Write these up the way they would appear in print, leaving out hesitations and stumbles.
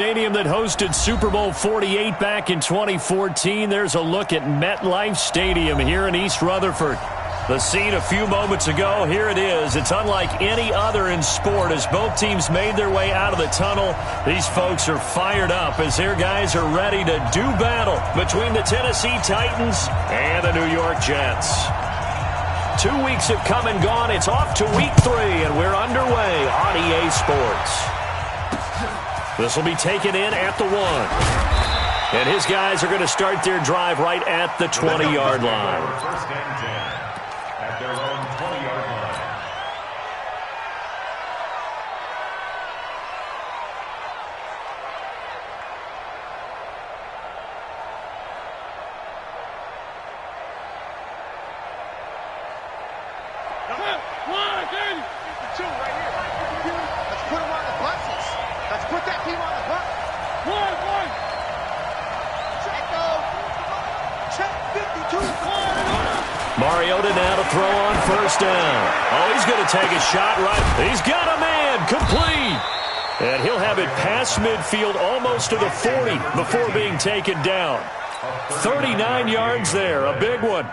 Stadium that hosted Super Bowl 48 back in 2014. There's a look at MetLife Stadium here in East Rutherford. The scene a few moments ago, here it is. It's unlike any other in sport as both teams made their way out of the tunnel. These folks are fired up as their guys are ready to do battle between the Tennessee Titans and the New York Jets. 2 weeks have come and gone. It's off to week 3, and we're underway on EA Sports. This will be taken in at the 1. And his guys are going to start their drive right at the 20-yard line. First and 10 at their own 20-yard line. One, two, right here. Let's put him on the buses. Let's put that team on the bus. One. Check 52. Mariota now to throw on first down. Oh, he's going to take a shot right. He's got a man. Complete. And he'll have it past midfield almost to the 40 before being taken down. 39 yards there. A big one.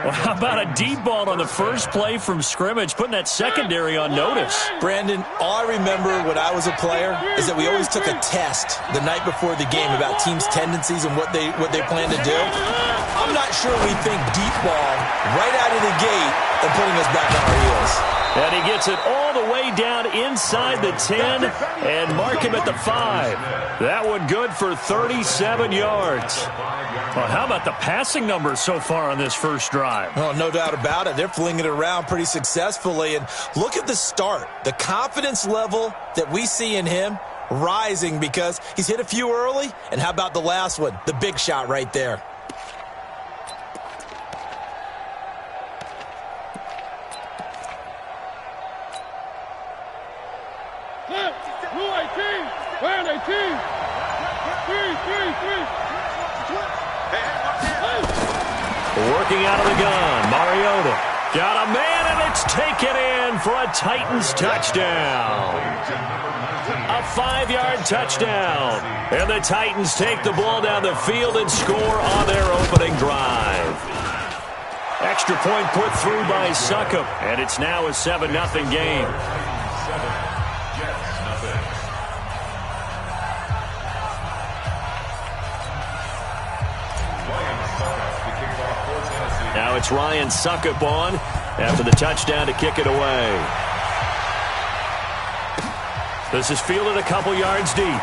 Well, how about a deep ball on the first play from scrimmage, putting that secondary on notice? Brandon, all I remember when I was a player is that we always took a test the night before the game about teams' tendencies and what they plan to do. I'm not sure we think deep ball right out of the gate and putting us back on our heels. And he gets it all the way down inside the 10 and mark him at the 5. That one good for 37 yards. Well, how about the passing numbers so far on this first drive? Well, no doubt about it. They're flinging it around pretty successfully. And look at the start. The confidence level that we see in him rising because he's hit a few early. And how about the last one? The big shot right there. Working out of the gun, Mariota got a man, and it's taken in for a Titans touchdown. A 5-yard touchdown. And the Titans take the ball down the field and score on their opening drive. Extra point put through by Succop, and it's now a 7-0 game. Now it's Ryan Succop on after the touchdown to kick it away. This is fielded a couple yards deep.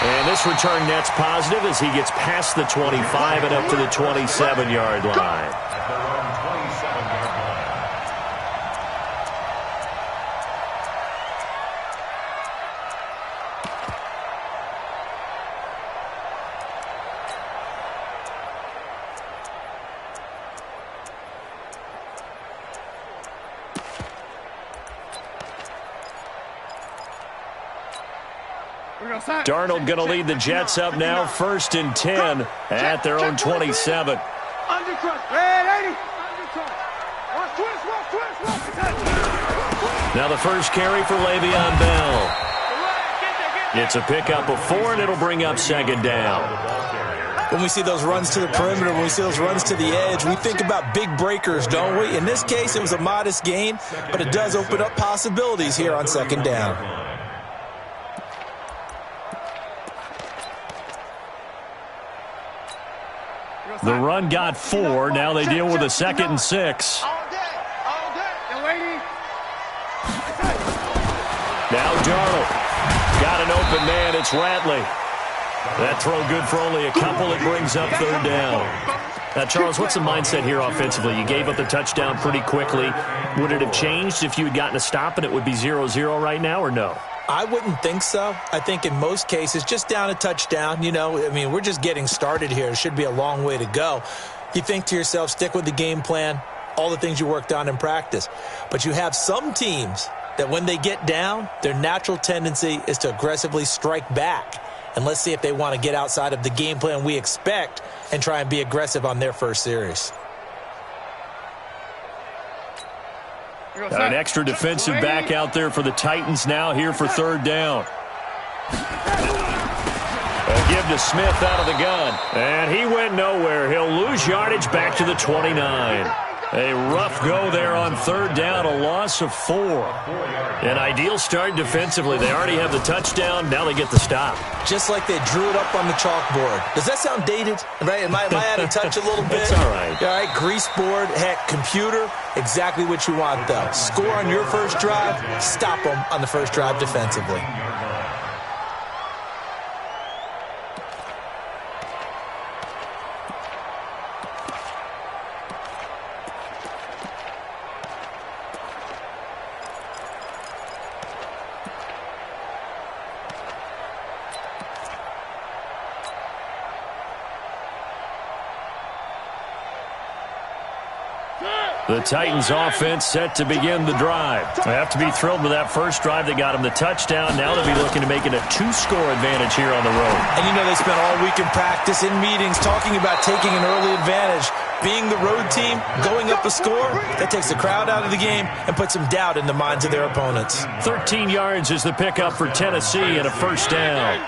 And this return net's positive as he gets past the 25 and up to the 27-yard line. Darnold going to lead the Jets up now, 1st and 10 at their own 27. Now the first carry for Le'Veon Bell. It's a pickup of 4, and it'll bring up 2nd down. When we see those runs to the perimeter, when we see those runs to the edge, we think about big breakers, don't we? In this case, it was a modest gain, but it does open up possibilities here on 2nd down. The run got 4. Now they deal with a 2nd and 6. Now Darnold. Got an open man. It's Ratley. That throw good for only a couple. It brings up 3rd down. Now, Charles, what's the mindset here offensively? You gave up the touchdown pretty quickly. Would it have changed if you had gotten a stop and it would be 0-0 right now, or no? I wouldn't think so. I think in most cases, just down a touchdown, we're just getting started here. It should be a long way to go. You think to yourself, stick with the game plan, all the things you worked on in practice. But you have some teams that when they get down, their natural tendency is to aggressively strike back. And let's see if they want to get outside of the game plan we expect and try and be aggressive on their first series. Got an extra defensive back out there for the Titans now here for third down. A give to Smith out of the gun. And he went nowhere. He'll lose yardage back to the 29. A rough go there on third down, a loss of 4. An ideal start defensively. They already have the touchdown. Now they get the stop. Just like they drew it up on the chalkboard. Does that sound dated? Right? Am I out of touch a little bit? It's all right. All right, grease board, heck, computer, exactly what you want, though. Score on your first drive, stop them on the first drive defensively. The Titans offense set to begin the drive. They have to be thrilled with that first drive that got them the touchdown. Now they'll be looking to make it a 2-score advantage here on the road. And you know they spent all week in practice, in meetings, talking about taking an early advantage. Being the road team, going up a score, that takes the crowd out of the game and puts some doubt in the minds of their opponents. 13 yards is the pickup for Tennessee and a first down.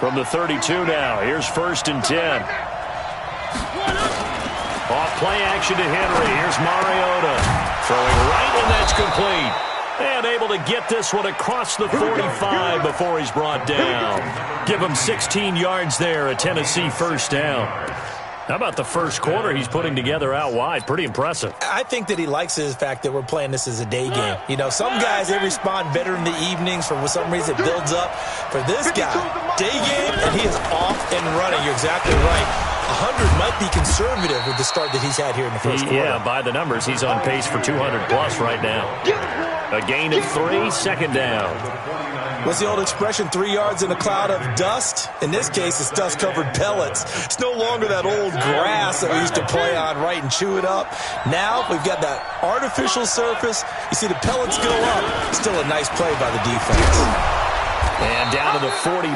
From the 32 now, here's 1st and 10. Off play action to Henry. Here's Mariota. Throwing right, and that's complete. And able to get this one across the 45 before he's brought down. Give him 16 yards there, a Tennessee first down. How about the first quarter he's putting together out wide? Pretty impressive. I think that he likes the fact that we're playing this as a day game. You know, some guys, they respond better in the evenings. For some reason, it builds up. For this guy, day game, and he is off and running. You're exactly right. 100 might be conservative with the start that he's had here in the first quarter. Yeah, by the numbers, he's on pace for 200-plus right now. A gain of 3, second down. What's the old expression, 3 yards in a cloud of dust? In this case, it's dust-covered pellets. It's no longer that old grass that we used to play on, right, and chew it up. Now we've got that artificial surface. You see the pellets go up. Still a nice play by the defense. And down to the 44,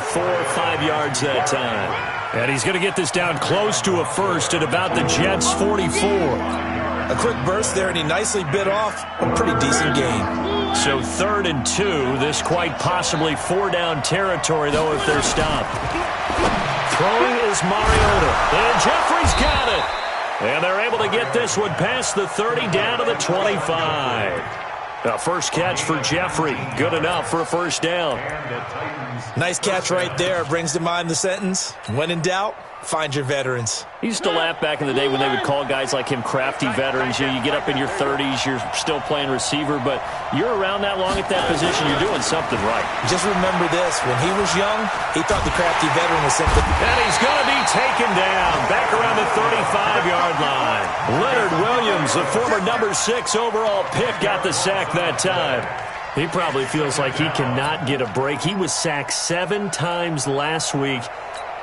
5 yards that time. And he's going to get this down close to a first at about the Jets' 44. A quick burst there, and he nicely bit off a pretty decent gain. So 3rd and 2. This quite possibly 4-down territory, though, if they're stopped. Throwing is Mariota. And Jeffrey's got it. And they're able to get this one past the 30 down to the 25. The first catch for Jeffrey. Good enough for a first down. Nice catch right there. Brings to mind the sentence, when in doubt, find your veterans. He used to laugh back in the day when they would call guys like him crafty veterans. You get up in your 30s, you're still playing receiver, but you're around that long at that position, you're doing something right. Just remember this, when he was young, he thought the crafty veteran was simply... And he's going to be taken down, back around the 35-yard line. Leonard Williams, the former number 6 overall pick, got the sack that time. He probably feels like he cannot get a break. He was sacked 7 times last week.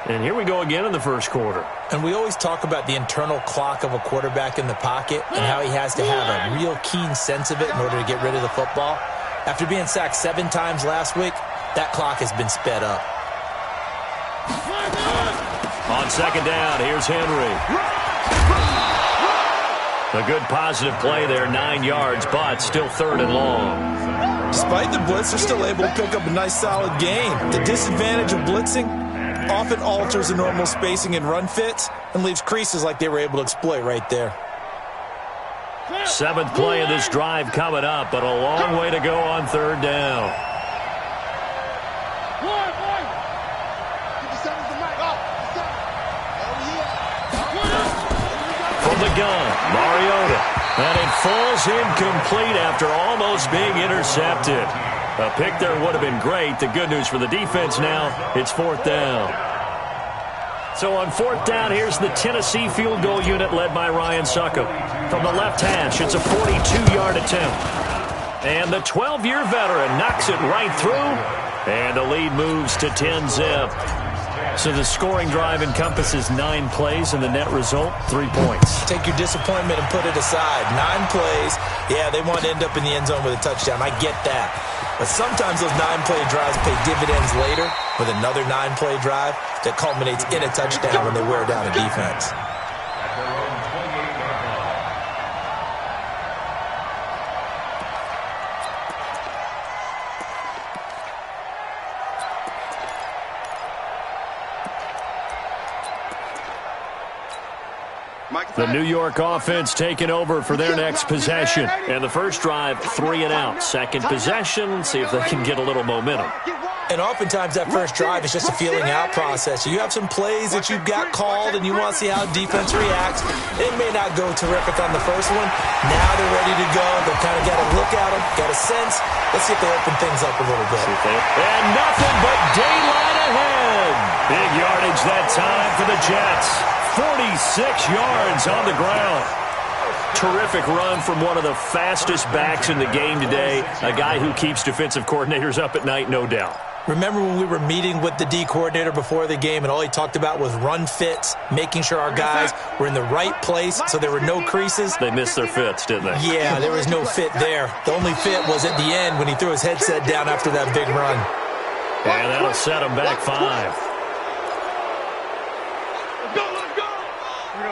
And here we go again in the first quarter. And we always talk about the internal clock of a quarterback in the pocket and how he has to have a real keen sense of it in order to get rid of the football. After being sacked 7 times last week, that clock has been sped up. On second down, here's Henry. A good positive play there, 9 yards, but still 3rd and long. Despite the blitz, they're still able to pick up a nice solid gain. The disadvantage of blitzing often alters the normal spacing and run fits and leaves creases like they were able to exploit right there. 7th play of this drive coming up, but a long way to go on 3rd down. From the gun, Mariota. And it falls incomplete after almost being intercepted. A pick there would have been great. The good news for the defense now, it's 4th down. So on 4th down, here's the Tennessee field goal unit led by Ryan Succop. From the left hash, it's a 42-yard attempt. And the 12-year veteran knocks it right through. And the lead moves to 10-zip. So the scoring drive encompasses 9 plays, and the net result, 3 points. Take your disappointment and put it aside. 9 plays. Yeah, they want to end up in the end zone with a touchdown. I get that. But sometimes those 9-play drives pay dividends later with another 9-play drive that culminates in a touchdown when they wear down a defense. The New York offense taking over for their next possession. And the first drive, 3 and out. Second possession, see if they can get a little momentum. And oftentimes that first drive is just a feeling out process. You have some plays that you've got called and you want to see how defense reacts. It may not go terrific on the first one. Now they're ready to go. They've kind of got to look at them, got a sense. Let's see if they open things up a little bit. And nothing but daylight ahead. Big yardage that time for the Jets. 46 yards on the ground. Terrific run from one of the fastest backs in the game today. A guy who keeps defensive coordinators up at night, no doubt. Remember when we were meeting with the D coordinator before the game and all he talked about was run fits, making sure our guys were in the right place so there were no creases? They missed their fits, didn't they? Yeah, there was no fit there. The only fit was at the end when he threw his headset down after that big run. And that'll set him back 5.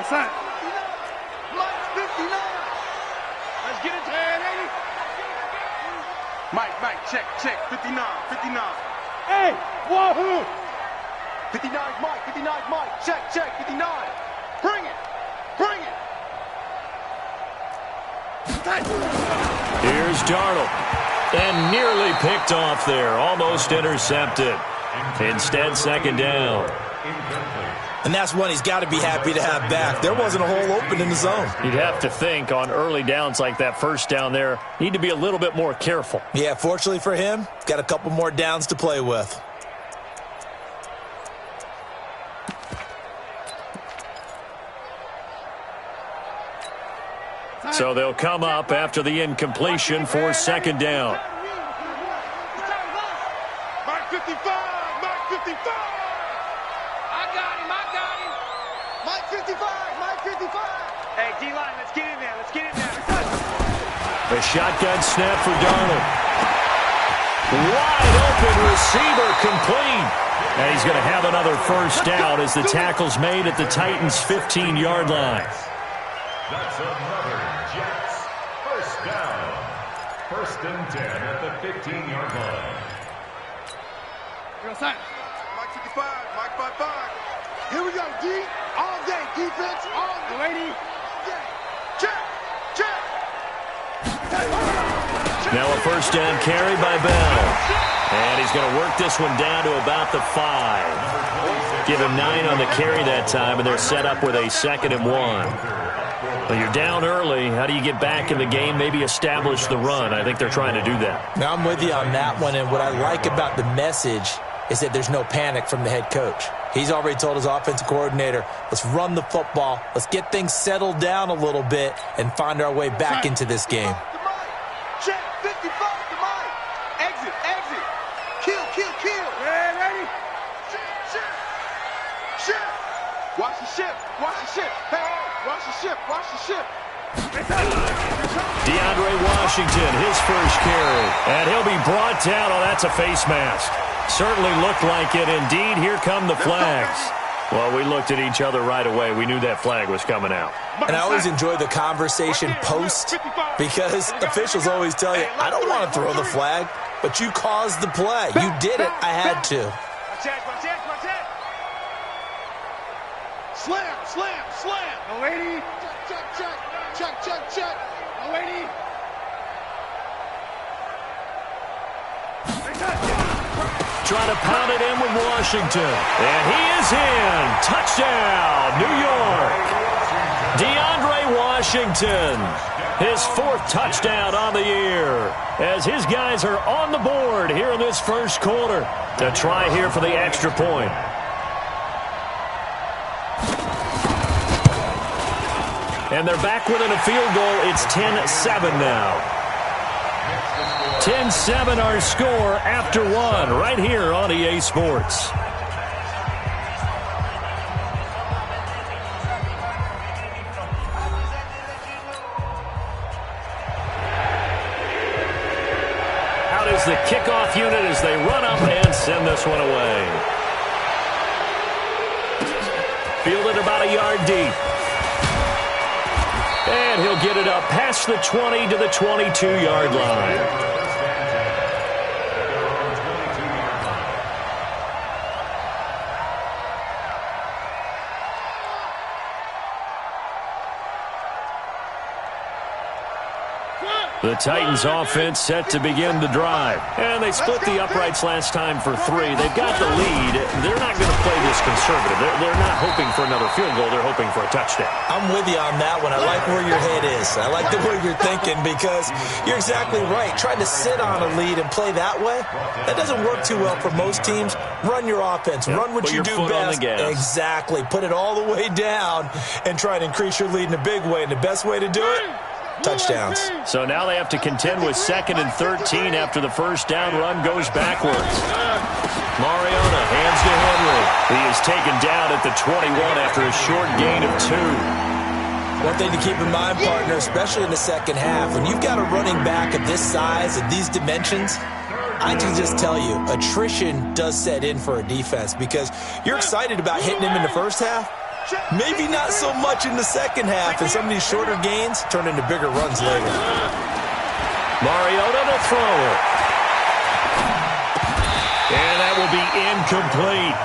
Set. Mike 59. Let's get it to 80. Mike, check. 59. Hey, wahoo. 59 Mike. Check. 59. Bring it. Here's Darnold. And nearly picked off there. Almost intercepted. Instead, second down. And that's one he's got to be happy to have back. There wasn't a hole open in the zone. You'd have to think on early downs like that first down there, need to be a little bit more careful. Yeah, fortunately for him, got a couple more downs to play with. So they'll come up after the incompletion for second down. Mike 55. Hey, D-line, let's get in there. A shotgun snap for Darnold. Wide open receiver complete. And he's going to have another first down as the tackle's made at the Titans' 15-yard line. That's another Jets first down. 1st and 10 at the 15-yard line. Mike 55, Mike 55. Here we go, D. All day, defense, all day. Lady. Check. Now a first down carry by Bell. And he's going to work this one down to about the 5. Give him 9 on the carry that time, and they're set up with a 2nd and 1. Well, you're down early. How do you get back in the game, maybe establish the run? I think they're trying to do that. Now, I'm with you on that one, and what I like about the message is that there's no panic from the head coach. He's already told his offensive coordinator, let's run the football, let's get things settled down a little bit and find our way back into this game. Check, 55 to Mike. Exit. Kill. Ready? Ship. Watch the ship. Hey, watch the ship. DeAndre Washington, his first carry. And he'll be brought down. Oh, that's a face mask. Certainly looked like it. Indeed, here come the flags. Well, we looked at each other right away. We knew that flag was coming out. And I always enjoy the conversation post because officials always tell you, I don't want to throw the flag, but you caused the play. You did it. I had to. Watch that. Slam. No lady. Check. No lady. Trying to pound it in with Washington. And he is in. Touchdown, New York. DeAndre Washington. His 4th touchdown on the year. As his guys are on the board here in this first quarter. To try here for the extra point. And they're back within a field goal. It's 10-7 now. 10-7 our score after 1 right here on EA Sports. Out is the kickoff unit as they run up and send this one away. Fielded about a yard deep. And he'll get it up past the 20 to the 22-yard line. The Titans offense set to begin the drive. And they split the uprights last time for 3. They've got the lead. They're not going to play this conservative. They're not hoping for another field goal. They're hoping for a touchdown. I'm with you on that one. I like where your head is. I like the way you're thinking because you're exactly right. Trying to sit on a lead and play that way, that doesn't work too well for most teams. Run your offense. Run what you do best. Exactly. Put it all the way down and try and increase your lead in a big way. And the best way to do it? Touchdowns. So now they have to contend with 2nd and 13 after the first down run goes backwards. Mariota hands to Henry. He is taken down at the 21 after a short gain of 2. One thing to keep in mind, partner, especially in the second half, when you've got a running back of this size and these dimensions, I can just tell you, attrition does set in for a defense because you're excited about hitting him in the first half. Maybe not so much in the second half, and some of these shorter gains turn into bigger runs later. Mariota to throw. And that will be incomplete.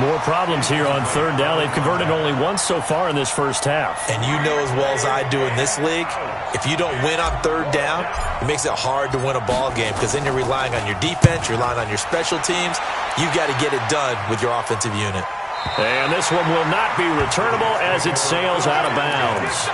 More problems here on 3rd down. They've converted only once so far in this first half. And you know as well as I do in this league, if you don't win on 3rd down, it makes it hard to win a ball game because then you're relying on your defense, you're relying on your special teams. You've got to get it done with your offensive unit. And this one will not be returnable as it sails out of bounds.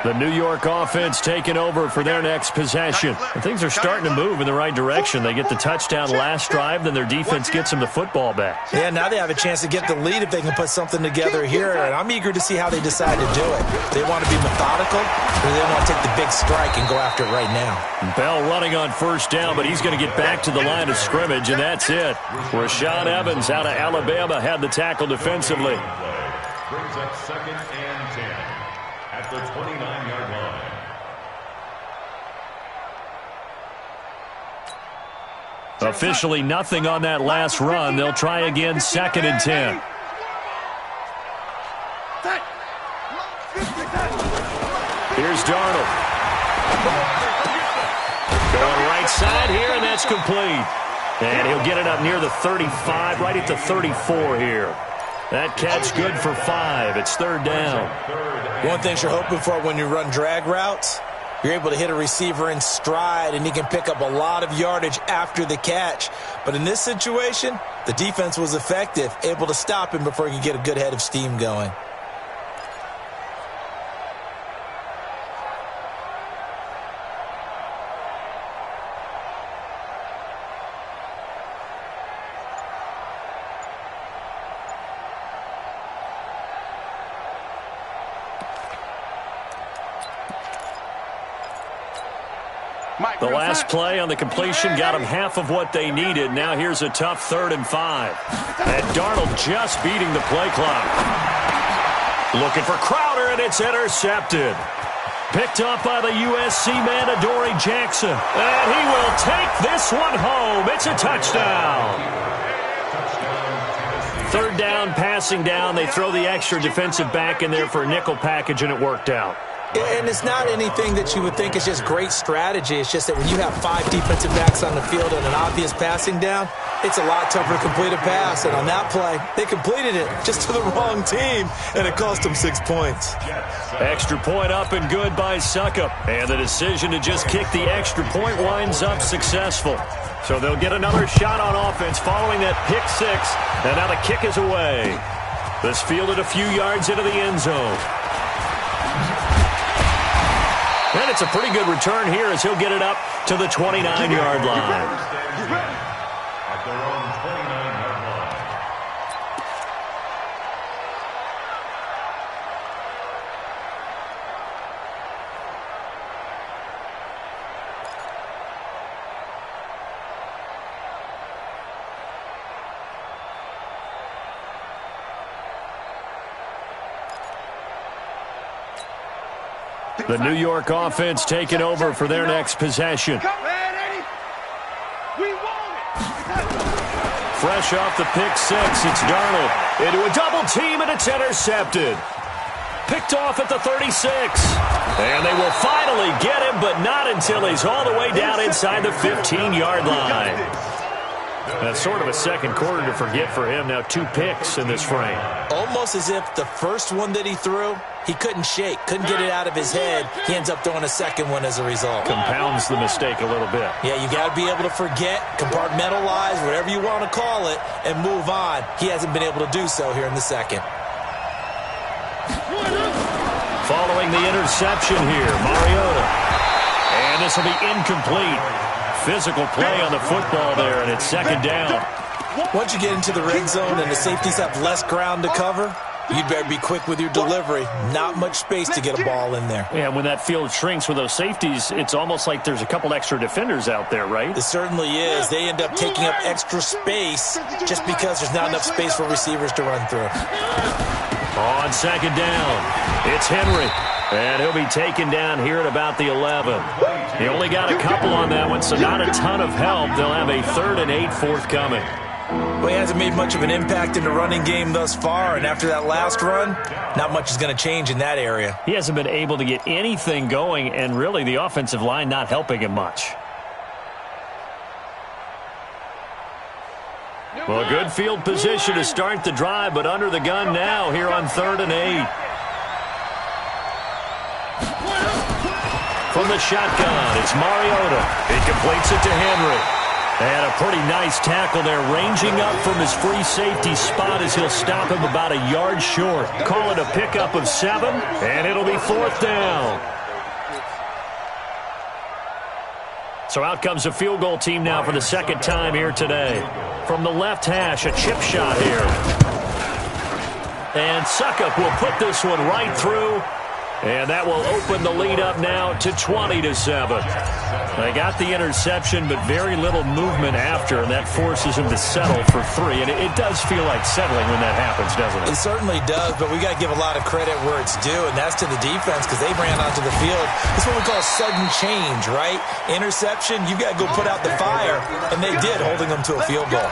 The New York offense taking over for their next possession. And things are starting to move in the right direction. They get the touchdown last drive, then their defense gets them the football back. Yeah, now they have a chance to get the lead if they can put something together here. And I'm eager to see how they decide to do it. They want to be methodical, or they want to take the big strike and go after it right now. Bell running on 1st down, but he's going to get back to the line of scrimmage, and that's it. Rashaan Evans out of Alabama had the tackle defensively. Brings up 2nd and 10 at the 29-yard line. Officially nothing on that last run. They'll try again 2nd and 10. Here's Darnold. Going right side here, and that's complete. And he'll get it up near the 35, right at the 34 here. That catch good for 5. It's 3rd down. One thing you're hoping for when you run drag routes, you're able to hit a receiver in stride, and he can pick up a lot of yardage after the catch. But in this situation, the defense was effective, able to stop him before he could get a good head of steam going. The last play on the completion got them half of what they needed. Now here's a tough 3rd and 5. And Darnold just beating the play clock. Looking for Crowder, and it's intercepted. Picked up by the USC man, Adoree Jackson. And he will take this one home. It's a touchdown. 3rd down, passing down. They throw the extra defensive back in there for a nickel package, and it worked out. And it's not anything that you would think is just great strategy. It's just that when you have 5 defensive backs on the field and an obvious passing down, it's a lot tougher to complete a pass. And on that play, they completed it just to the wrong team, and it cost them 6 points. Extra point up and good by Suckup. And the decision to just kick the extra point winds up successful. So they'll get another shot on offense following that pick 6. And now the kick is away. This fielded a few yards into the end zone. And it's a pretty good return here as he'll get it up to the 29-yard line. At their own 29-yard line. The New York offense taking over for their next possession. Fresh off the pick 6, it's Darnold into a double team, and it's intercepted. Picked off at the 36. And they will finally get him, but not until he's all the way down inside the 15-yard line. That's sort of a second quarter to forget for him. Now 2 picks in this frame. Almost as if the first one that he threw, he couldn't shake, couldn't get it out of his head. He ends up throwing a second one as a result. Compounds the mistake a little bit. Yeah, you got to be able to forget, compartmentalize, whatever you want to call it, and move on. He hasn't been able to do so here in the second. Following the interception here, Mariota. And this will be incomplete. Physical play on the football there, and it's second down. Once you get into the red zone and the safeties have less ground to cover, you'd better be quick with your delivery. Not much space to get a ball in there. Yeah, when that field shrinks with those safeties, it's almost like there's a couple extra defenders out there, right? It certainly is. They end up taking up extra space just because there's not enough space for receivers to run through. On second down, it's Henry. And he'll be taken down here at about the 11. He only got a couple on that one, so not a ton of help. They'll have a 3rd and 8 forthcoming. Well, he hasn't made much of an impact in the running game thus far, and after that last run, not much is going to change in that area. He hasn't been able to get anything going, and really the offensive line not helping him much. Well, good field position to start the drive, but under the gun now here on 3rd and 8. From the shotgun, it's Mariota. He completes it to Henry. And a pretty nice tackle there, ranging up from his free safety spot as he'll stop him about a yard short. Call it a pickup of 7, and it'll be 4th down. So out comes a field goal team now for the second time here today. From the left hash, a chip shot here. And Suckup will put this one right through. And that will open the lead up now to 20-7. They got the interception, but very little movement after, and that forces him to settle for 3. And it does feel like settling when that happens, doesn't it? It certainly does, but we got to give a lot of credit where it's due, and that's to the defense because they ran onto the field. It's what we call sudden change, right? Interception, you got to go put out the fire, and they did, holding them to a field goal.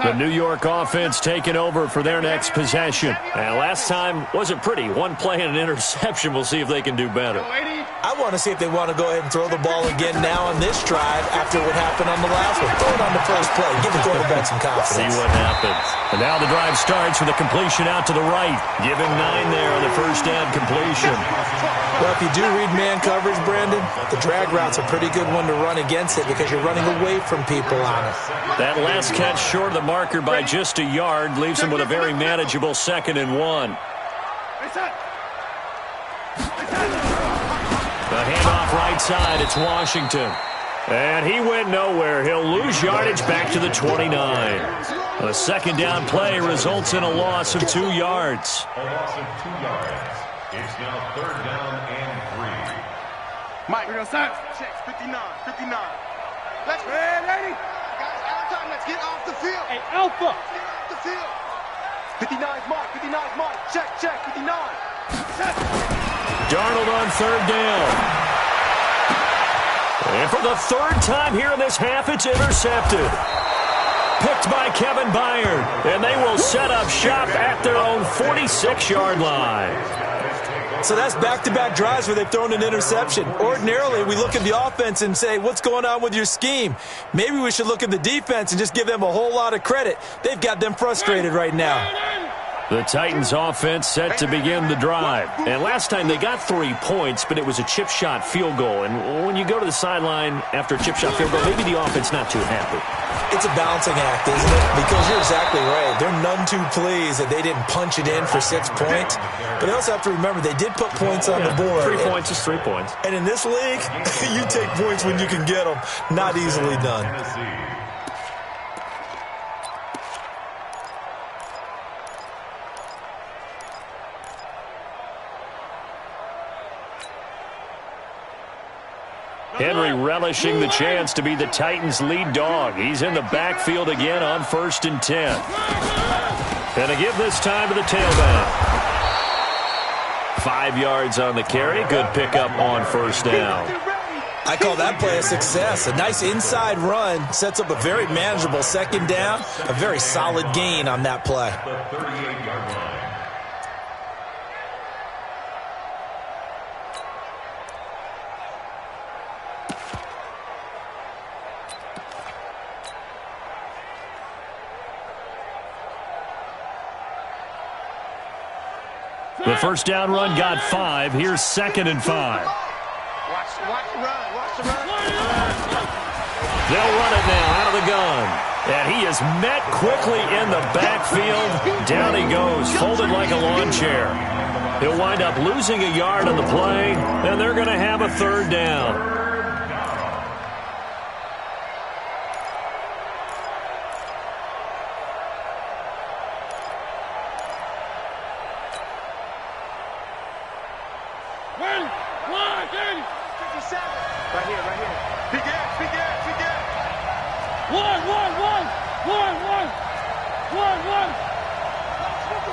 The New York offense taking over for their next possession. And last time wasn't pretty. One play and an interception. We'll see if they can do better. I want to see if they want to go ahead and throw the ball again now on this drive after what happened on the last one. Throw it on the first play. Give the quarterback some confidence. See what happens. And now the drive starts with a completion out to the right. Give him 9 there on the first down completion. Well, if you do read man coverage, Brandon, the drag route's a pretty good one to run against it because you're running away from people on it. That last catch short of the marker by just a yard leaves him with a very manageable 2nd and 1. The handoff right side, it's Washington. And he went nowhere. He'll lose yardage back to the 29. A second down play results in a loss of 2 yards. A loss of 2 yards. It's now 3rd down and 3. Mike, we're going to start. Checks, 59. Let's ready. Guys, Allentown, let's get off the field. Hey, Alpha. Let's get off the field. 59's Mike. Check, 59. Check. Darnold on 3rd down. And for the 3rd time here in this half, it's intercepted. Picked by Kevin Byard. And they will set up shop at their own 46-yard line. So that's back-to-back drives where they've thrown an interception. Ordinarily, we look at the offense and say, what's going on with your scheme? Maybe we should look at the defense and just give them a whole lot of credit. They've got them frustrated right now. The Titans offense set to begin the drive. And last time they got 3 points, but it was a chip shot field goal. And when you go to the sideline after a chip shot field goal, maybe the offense not too happy. It's a balancing act, isn't it? Because you're exactly right. They're none too pleased that they didn't punch it in for 6 points. But they also have to remember they did put points on the board. 3 points is 3 points. And in this league, you take points when you can get them. Not easily done. Henry relishing the chance to be the Titans' lead dog. He's in the backfield again on 1st and 10. And to give this time to the tailback. 5 yards on the carry. Good pickup on 1st down. I call that play a success. A nice inside run sets up a very manageable second down, a very solid gain on that play. The 38-yard line. The first down run got 5. Here's 2nd and 5. Watch the run. Watch the run. They'll run it now out of the gun. And he is met quickly in the backfield. Down he goes, folded like a lawn chair. He'll wind up losing a yard on the play, and they're going to have a 3rd down. Right here. Big ass.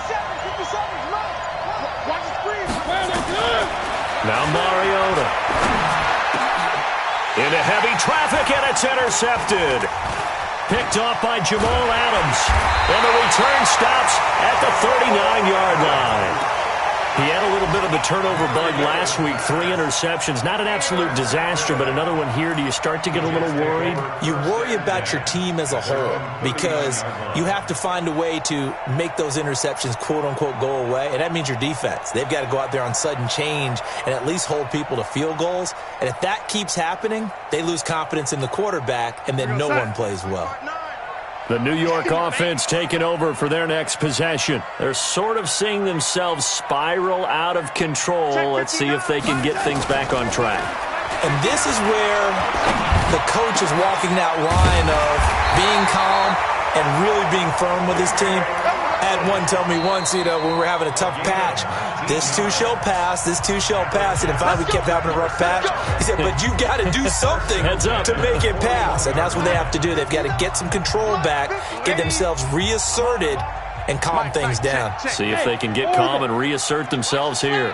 57 is mine. Watch the screen. Now Mariota. Into heavy traffic, and it's intercepted. Picked off by Jamal Adams. And the return stops at the 39-yard line. He had a little bit of the turnover bug last week, 3 interceptions. Not an absolute disaster, but another one here. Do you start to get a little worried? You worry about your team as a whole because you have to find a way to make those interceptions, quote-unquote, go away, and that means your defense. They've got to go out there on sudden change and at least hold people to field goals. And if that keeps happening, they lose confidence in the quarterback, and then no one plays well. The New York offense taking over for their next possession. They're sort of seeing themselves spiral out of control. Let's see if they can get things back on track. And this is where the coach is walking that line of being calm and really being firm with his team. I had one tell me once, when we were having a tough patch, this too shall pass, this too shall pass. And finally we kept having a rough patch. He said, but you got to do something to make it pass. And that's what they have to do. They've got to get some control back, get themselves reasserted, and calm things down. See if they can get calm and reassert themselves here.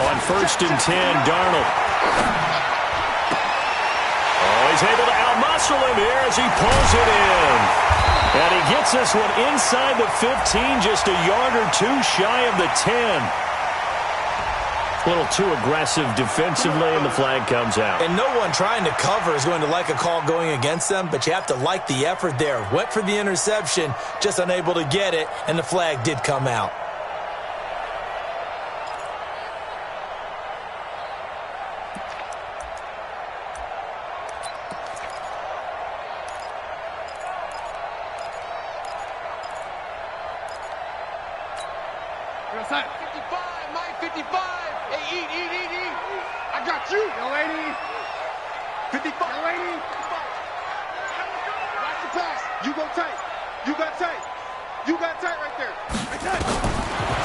On 1st and 10, Darnold. Oh, he's able to outmuscle him here as he pulls it in. And he gets this one inside the 15, just a yard or 2 shy of the 10. A little too aggressive defensively, and the flag comes out. And no one trying to cover is going to like a call going against them, but you have to like the effort there. Went for the interception, just unable to get it, and the flag did come out.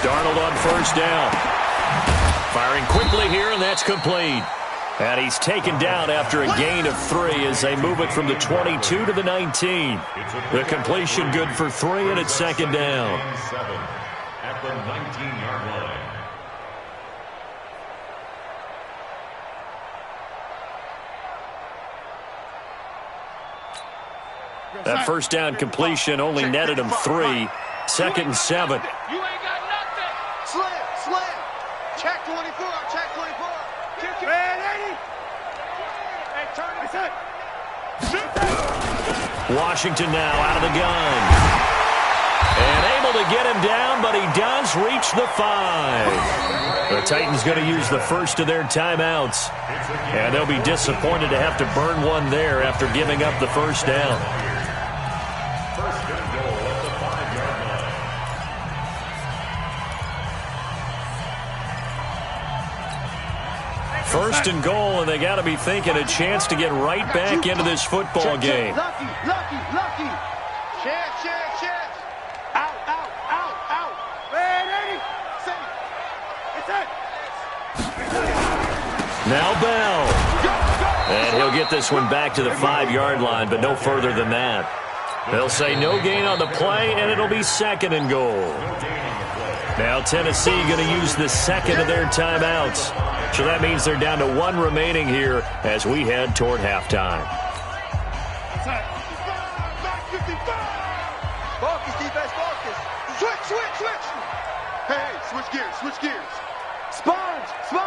Darnold on 1st down. Firing quickly here, and that's complete. And he's taken down after a gain of 3 as they move it from the 22 to the 19. The completion good for 3, and it's 2nd down. 7 at the 19-yard line. That 1st down completion only netted him 3. 2nd and 7. You ain't got nothing. Slam. Check 24. Man, 80. Hey, turn it. Washington now out of the gun. And able to get him down, but he does reach the 5. The Titans going to use the first of their timeouts. And they'll be disappointed to have to burn one there after giving up the 1st down. First and goal, and they got to be thinking a chance to get right back into this football game. Lucky. Chance. Out. Man, 80. It's it. Now Bell. And he'll get this one back to the 5-yard line, but no further than that. They'll say no gain on the play, and it'll be 2nd and goal. Now Tennessee going to use the 2nd of their timeouts. So that means they're down to 1 remaining here as we head toward halftime. Focus, defense, focus. Switch. Hey, switch gears. Sponge. No.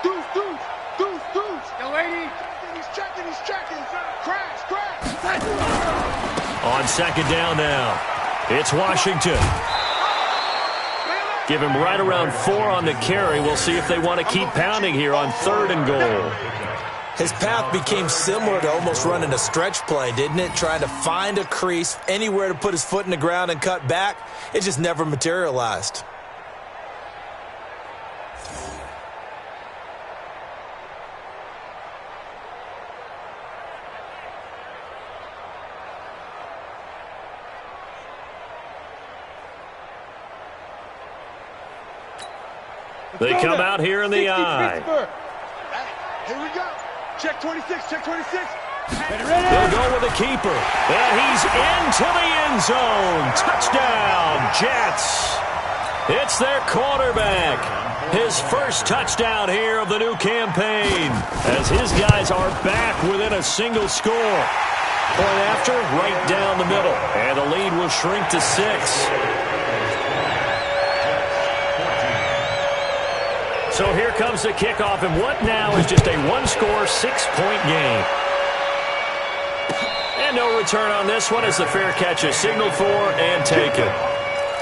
Deuce. Yo, lady. He's checking. Crash. On second down now, it's Washington. Give him right around 4 on the carry. We'll see if they want to keep pounding here on 3rd and goal. His path became similar to almost running a stretch play, didn't it? Trying to find a crease, anywhere to put his foot in the ground and cut back. It just never materialized. They come out here in the eye. Here we go. Check 26. Ready. They'll go with the keeper. And he's into the end zone. Touchdown, Jets. It's their quarterback. His first touchdown here of the new campaign as his guys are back within a single score. Point after, right down the middle. And the lead will shrink to 6. So here comes the kickoff, and what now is just a 1-score, 6-point game. And no return on this one as the fair catch is signaled for and taken. The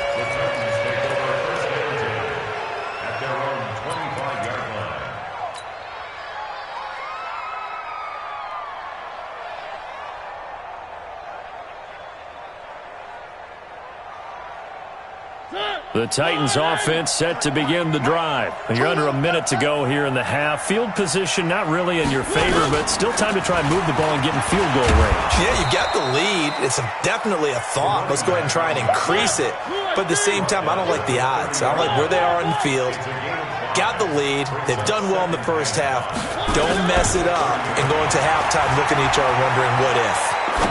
Titans take over first and 10 at their own 25-yard line. The Titans offense set to begin the drive. You're under a minute to go here in the half. Field position not really in your favor, but still time to try and move the ball and get in field goal range. Yeah, you got the lead. It's definitely a thought. Let's go ahead and try and increase it. But at the same time, I don't like the odds. I don't like where they are on the field. Got the lead. They've done well in the first half. Don't mess it up and go into halftime looking at each other wondering what if.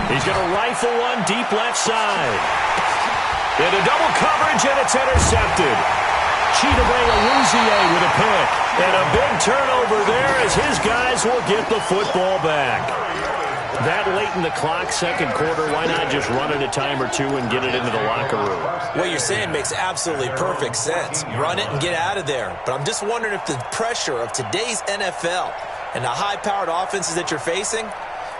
He's going to rifle one deep left side. Into double coverage, and it's intercepted. Chidobe with a pick. And a big turnover there as his guys will get the football back. That late in the clock, second quarter, why not just run it a time or two and get it into the locker room? What you're saying makes absolutely perfect sense. Run it and get out of there. But I'm just wondering if the pressure of today's NFL and the high-powered offenses that you're facing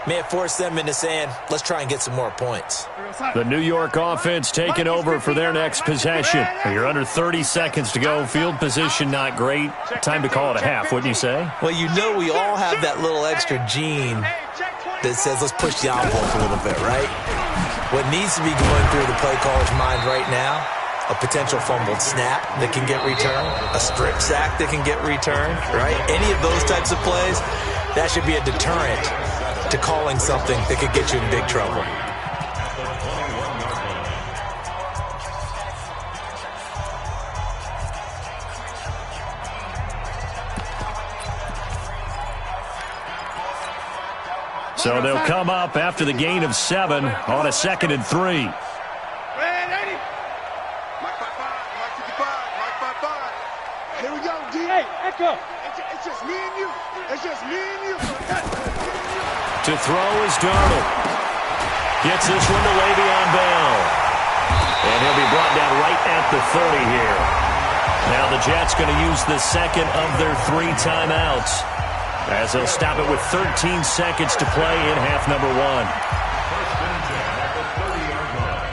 may have forced them into saying, let's try and get some more points. The New York offense taking over for their next possession. You're under 30 seconds to go. Field position not great. Time to call it a half, wouldn't you say? Well, you know we all have that little extra gene that says let's push the envelope a little bit, right? What needs to be going through the play caller's mind right now, a potential fumbled snap that can get returned, a strip sack that can get returned, right? Any of those types of plays, that should be a deterrent to calling something that could get you in big trouble. So they'll come up after the gain of 7 on a 2nd and 3. Ready. Mike 55. Here we go, D. Hey, Echo. It's just me and you. To throw is Darnold. Gets this one to Le'Veon Bell. And he'll be brought down right at the 30 here. Now the Jets going to use the second of their 3 timeouts, as they'll stop it with 13 seconds to play in half number 1. First and 10 at the 30-yard line.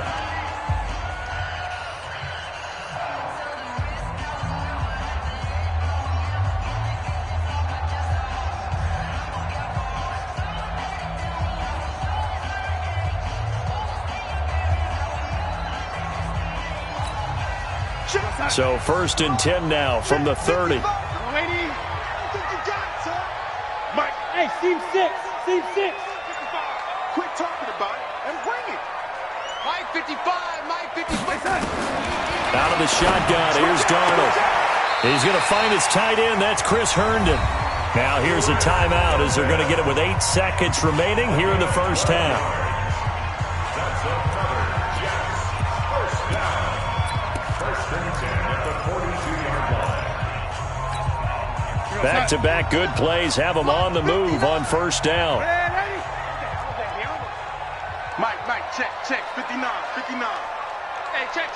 So first and 10 now from the 30. Lady. Mike. Hey, seam 6. Quit talking about it and bring it. Mike 55. Out of the shotgun, here's Darnold. He's going to find his tight end. That's Chris Herndon. Now here's a timeout as they're going to get it with 8 seconds remaining here in the first half. That's another Jets. First down. First and 10 at the 42-yard line. Back-to-back good plays have them on the move on first down. Mike, check, 59. Hey, check.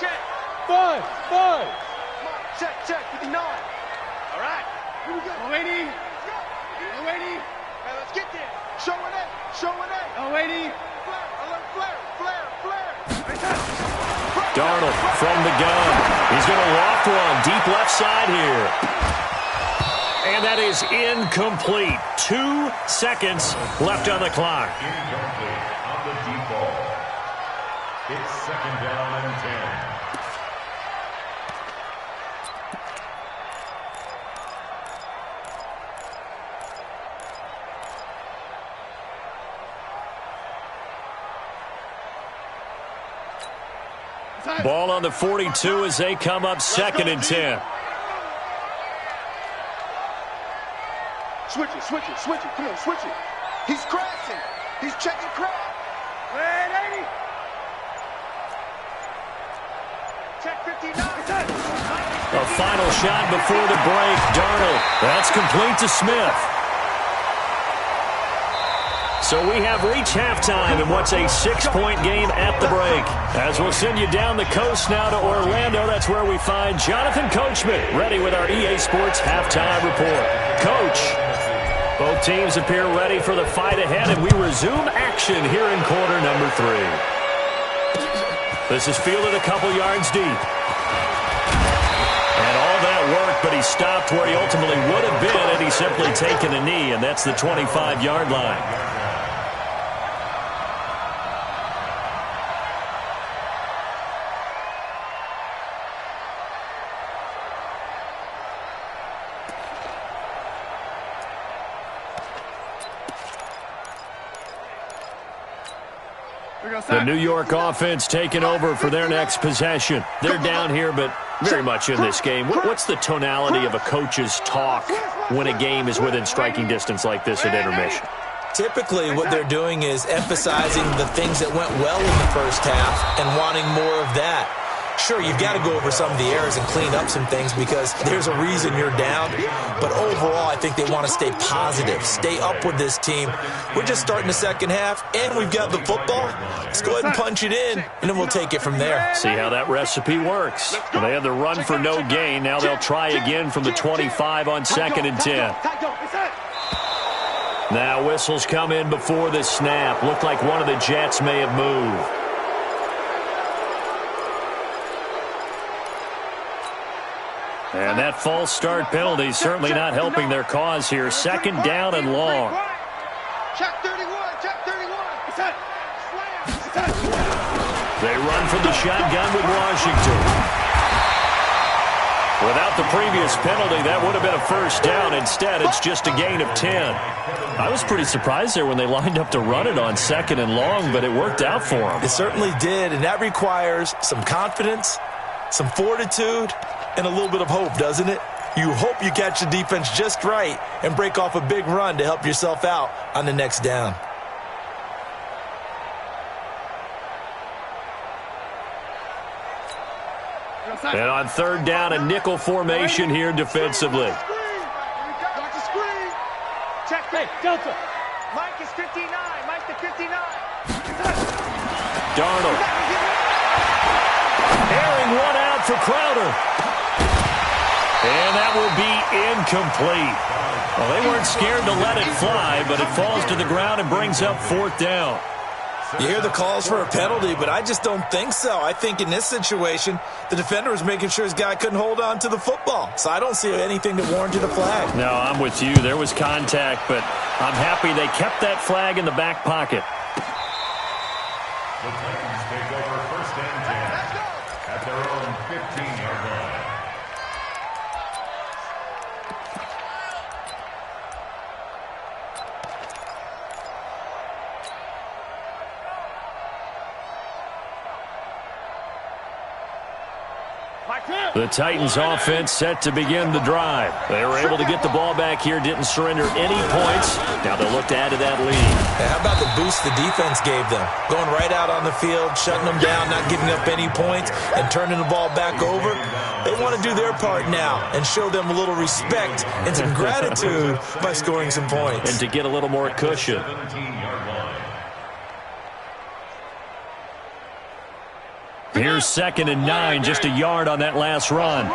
Five. Mike, check, 59. All right, here we go. Lady. Hey, let's get there. Showing A. Oh, lady. Flare. Darnold from the gun. He's going to loft one deep left side here. And that is incomplete. 2 seconds left on the clock. Incomplete on the deep ball. It's second down and 10. Ball on the 42 as they come up second and 10. Switch it. Come on, switch it. He's crashing. He's checking crash. Lady. Check 59. A final shot before the break. Darnold. That's complete to Smith. So we have reached halftime in what's a 6-point game at the break. As we'll send you down the coast now to Orlando, that's where we find Jonathan Coachman, ready with our EA Sports halftime report. Coach, both teams appear ready for the fight ahead, and we resume action here in quarter number 3. This is fielded a couple yards deep. And all that work, but he stopped where he ultimately would have been had he simply taken a knee, and that's the 25-yard line. The New York offense taking over for their next possession. They're down here, but very much in this game. What's the tonality of a coach's talk when a game is within striking distance like this at intermission? Typically, what they're doing is emphasizing the things that went well in the first half and wanting more of that. Sure, you've got to go over some of the errors and clean up some things because there's a reason you're down. But overall, I think they want to stay positive, stay up with this team. We're just starting the second half, and we've got the football. Let's go ahead and punch it in, and then we'll take it from there. See how that recipe works. Well, they had the run for no gain. Now they'll try again from the 25 on second and 10. Now whistles come in before the snap. Looked like one of the Jets may have moved. And that false start penalty certainly not helping their cause here. Second down and long. Check 31. They run from the shotgun with Washington. Without the previous penalty, that would have been a first down. Instead, it's just a gain of 10. I was pretty surprised there when they lined up to run it on second and long, but it worked out for them. It certainly did, and that requires some confidence, some fortitude, and a little bit of hope, doesn't it? You hope you catch the defense just right and break off a big run to help yourself out on the next down. And on third down, a nickel formation here defensively. Check. Hey, Delta. Mike is 59. Mike the 59. Darnold. Airing one out for Crowder. And that will be incomplete. Well, they weren't scared to let it fly, but it falls to the ground and brings up fourth down. You hear the calls for a penalty, but I just don't think so. I think in this situation, the defender was making sure his guy couldn't hold on to the football. So I don't see anything that warranted a flag. No, I'm with you. There was contact, but I'm happy they kept that flag in the back pocket. The Titans take over first and 10 at their own 15-yard line. The Titans offense set to begin the drive. They were able to get the ball back here, didn't surrender any points. Now they'll look to add to that lead. How about the boost the defense gave them? Going right out on the field, shutting them down, not giving up any points, and turning the ball back over. They want to do their part now and show them a little respect and some gratitude by scoring some points. And to get a little more cushion. Here's 2nd and 9, just a yard on that last run.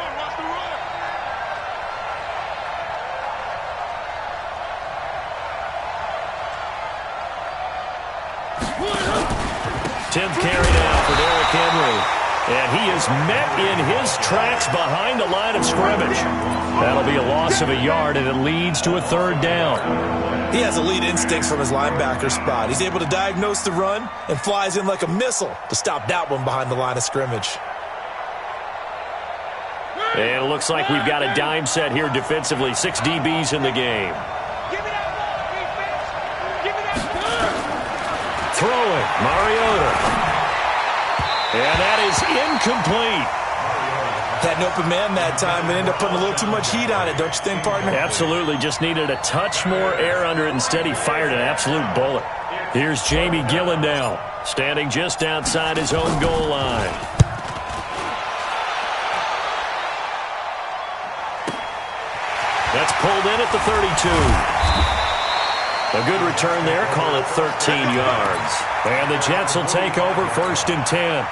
10th carry now for Derrick Henry. And he is met in his tracks behind the line of scrimmage. That'll be a loss of a yard, and it leads to a 3rd down. He has elite instincts from his linebacker spot. He's able to diagnose the run and flies in like a missile to stop that one behind the line of scrimmage. And it looks like we've got a dime set here defensively. 6 DBs in the game. Throwing, Mariota. And that is incomplete. Had an open man that time and ended up putting a little too much heat on it, don't you think, partner? Absolutely. Just needed a touch more air under it. Instead, he fired an absolute bullet. Here's Jamie Gillen now, standing just outside his own goal line. That's pulled in at the 32. A good return there. Call it 13 yards. And the Jets will take over 1st and 10.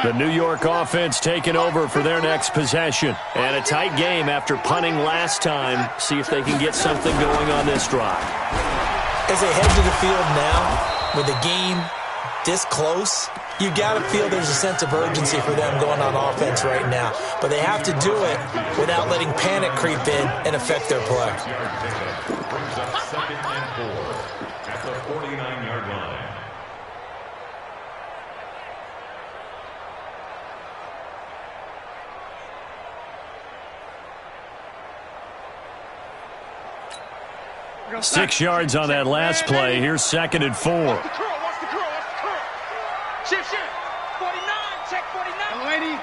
The New York offense taking over for their next possession. And a tight game after punting last time. See if they can get something going on this drive. As they head to the field now, with the game this close, you got to feel there's a sense of urgency for them going on offense right now. But they have to do it without letting panic creep in and affect their play. Brings up 2nd and 4 at the 49-yard line. Six yards on that last play. Here's 2nd and 4. Watch the curl. Shift. 49. Check 49. Delaney.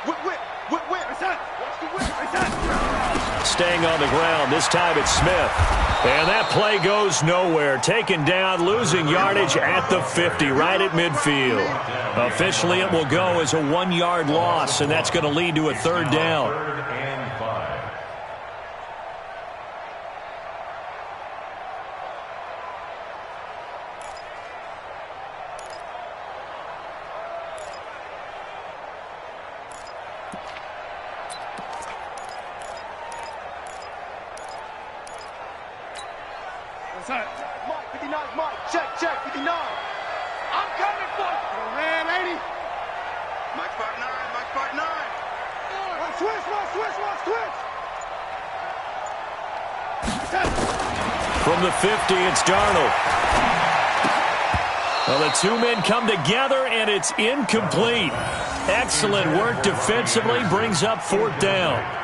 Whip. It's that. Watch the whip. It's that. Staying on the ground. This time it's Smith. And that play goes nowhere. Taken down, losing yardage at the 50, right at midfield. Officially, it will go as a 1-yard loss, and that's going to lead to a 3rd down. 3rd and 5. Mike, 59, Mike. Check, 59. I'm coming for you. Red 80. Mike 59, Mike 59. Switch. From the 50, it's Darnold. Well, the 2 men come together, and it's incomplete. Excellent work defensively, brings up 4th down.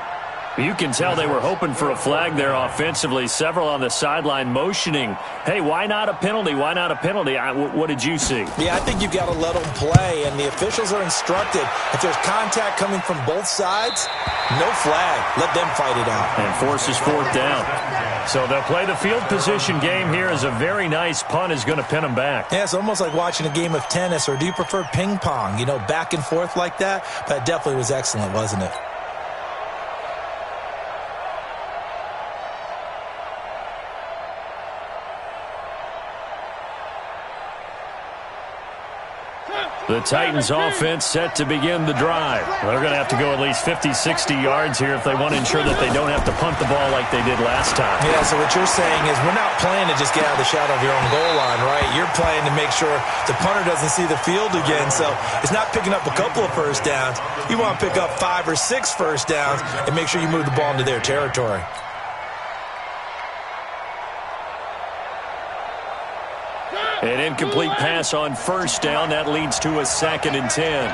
You can tell they were hoping for a flag there offensively. Several on the sideline motioning, hey, why not a penalty? Why not a penalty? What did you see? Yeah, I think you've got to let them play, and the officials are instructed. If there's contact coming from both sides, no flag. Let them fight it out. And forces 4th down. So they'll play the field position game here as a very nice punt is going to pin them back. Yeah, it's almost like watching a game of tennis, or do you prefer ping pong? You know, back and forth like that? That definitely was excellent, wasn't it? The Titans offense set to begin the drive. They're going to have to go at least 50, 60 yards here if they want to ensure that they don't have to punt the ball like they did last time. Yeah, so what you're saying is we're not playing to just get out of the shadow of your own goal line, right? You're playing to make sure the punter doesn't see the field again. So it's not picking up a couple of first downs. You want to pick up 5 or 6 first downs and make sure you move the ball into their territory. An incomplete pass on 1st down. That leads to a 2nd and 10.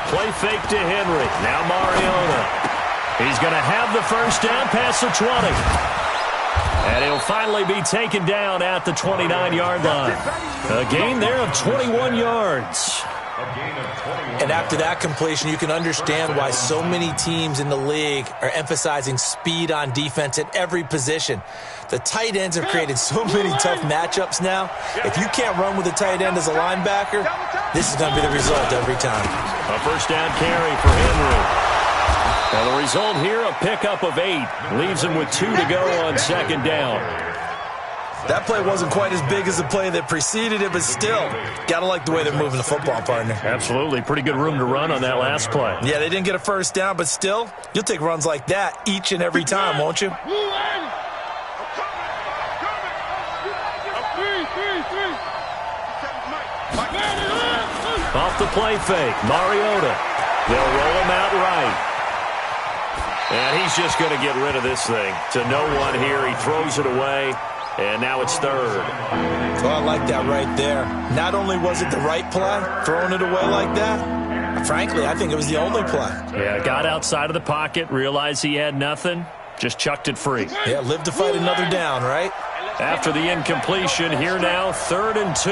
Play fake to Henry. Now Mariota. He's going to have the first down past the 20. And he'll finally be taken down at the 29-yard line. A gain there of 21 yards. And after that completion, you can understand why so many teams in the league are emphasizing speed on defense at every position. The tight ends have created so many tough matchups now. If you can't run with a tight end as a linebacker, this is going to be the result every time. A first down carry for Henry. Now the result here, a pickup of 8. Leaves him with 2 to go on second down. That play wasn't quite as big as the play that preceded it, but still, got to like the way they're moving the football, partner. Absolutely. Pretty good room to run on that last play. Yeah, they didn't get a first down, but still, you'll take runs like that each and every time, won't you? Off the play fake, Mariota. They'll roll him out right. And he's just going to get rid of this thing. To no one here. He throws it away, and now it's third. Oh, I like that right there. Not only was it the right play, throwing it away like that, frankly, I think it was the only play. Yeah, got outside of the pocket, realized he had nothing, just chucked it free. Yeah, live to fight another down, right? After the incompletion, here now, 3rd and 2.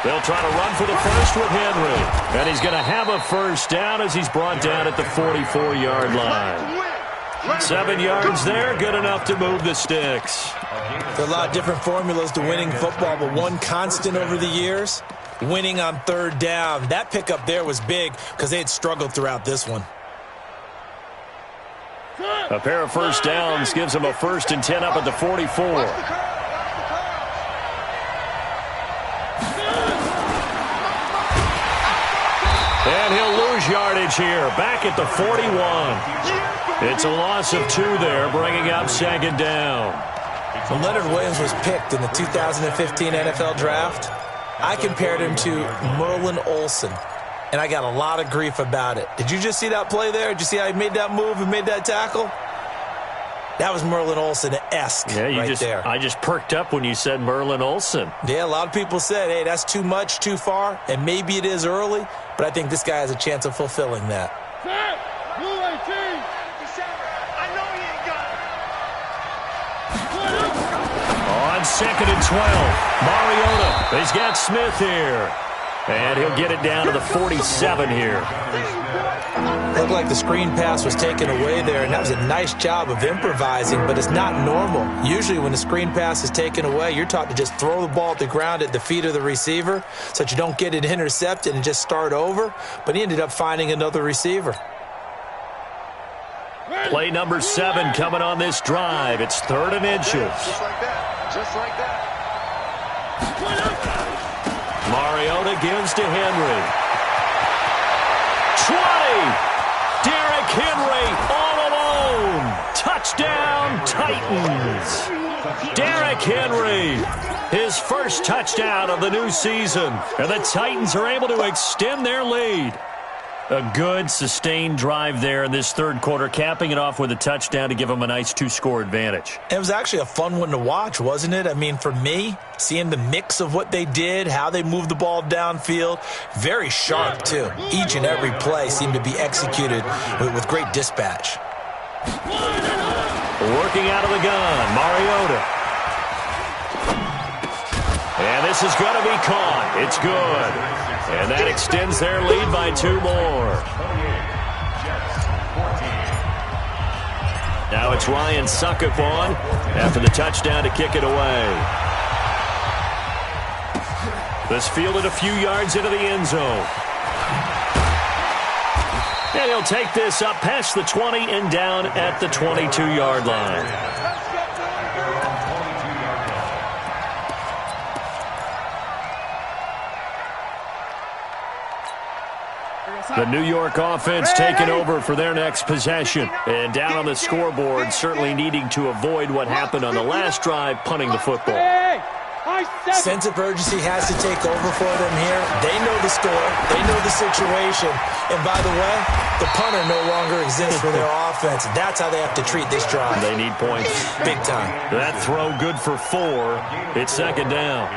They'll try to run for the first with Henry. And he's going to have a first down as he's brought down at the 44-yard line. 7 yards there, good enough to move the sticks. There are a lot of different formulas to winning football, but one constant over the years, winning on 3rd down. That pickup there was big because they had struggled throughout this one. A pair of first downs gives him a 1st and 10 up at the 44. And he'll lose yardage here, back at the 41. It's a loss of 2 there, bringing up 2nd down. When Leonard Williams was picked in the 2015 NFL Draft, I compared him to Merlin Olsen, and I got a lot of grief about it. Did you just see that play there? Did you see how he made that move and made that tackle? That was Merlin Olsen-esque there. I just perked up when you said Merlin Olsen. Yeah, a lot of people said, hey, that's too much, too far, and maybe it is early, but I think this guy has a chance of fulfilling that. On 2nd and 12, Mariota. He's got Smith here. And he'll get it down to the 47 here. Looked like the screen pass was taken away there, and that was a nice job of improvising, but it's not normal. Usually when the screen pass is taken away, you're taught to just throw the ball at the ground at the feet of the receiver so that you don't get it intercepted and just start over, but he ended up finding another receiver. Play number 7 coming on this drive. It's 3rd and inches. Just like that. Just like that. Mariota gives to Henry. 20! Derrick Henry all alone. Touchdown, Titans. Derrick Henry, his first touchdown of the new season. And the Titans are able to extend their lead. A good, sustained drive there in this 3rd quarter, capping it off with a touchdown to give them a nice 2-score advantage. It was actually a fun one to watch, wasn't it? I mean, for me, seeing the mix of what they did, how they moved the ball downfield, very sharp, too. Each and every play seemed to be executed with great dispatch. Working out of the gun, Mariota. And this is going to be caught. It's good. And that extends their lead by 2 more. Now it's Ryan Suckup on after the touchdown to kick it away. This fielded a few yards into the end zone. And he'll take this up past the 20 and down at the 22-yard line. The New York offense taking over for their next possession. And down on the scoreboard, certainly needing to avoid what happened on the last drive, punting the football. Sense of urgency has to take over for them here. They know the score. They know the situation. And by the way, the punter no longer exists for their offense. That's how they have to treat this drive. They need points. Big time. That throw good for 4. It's 2nd down.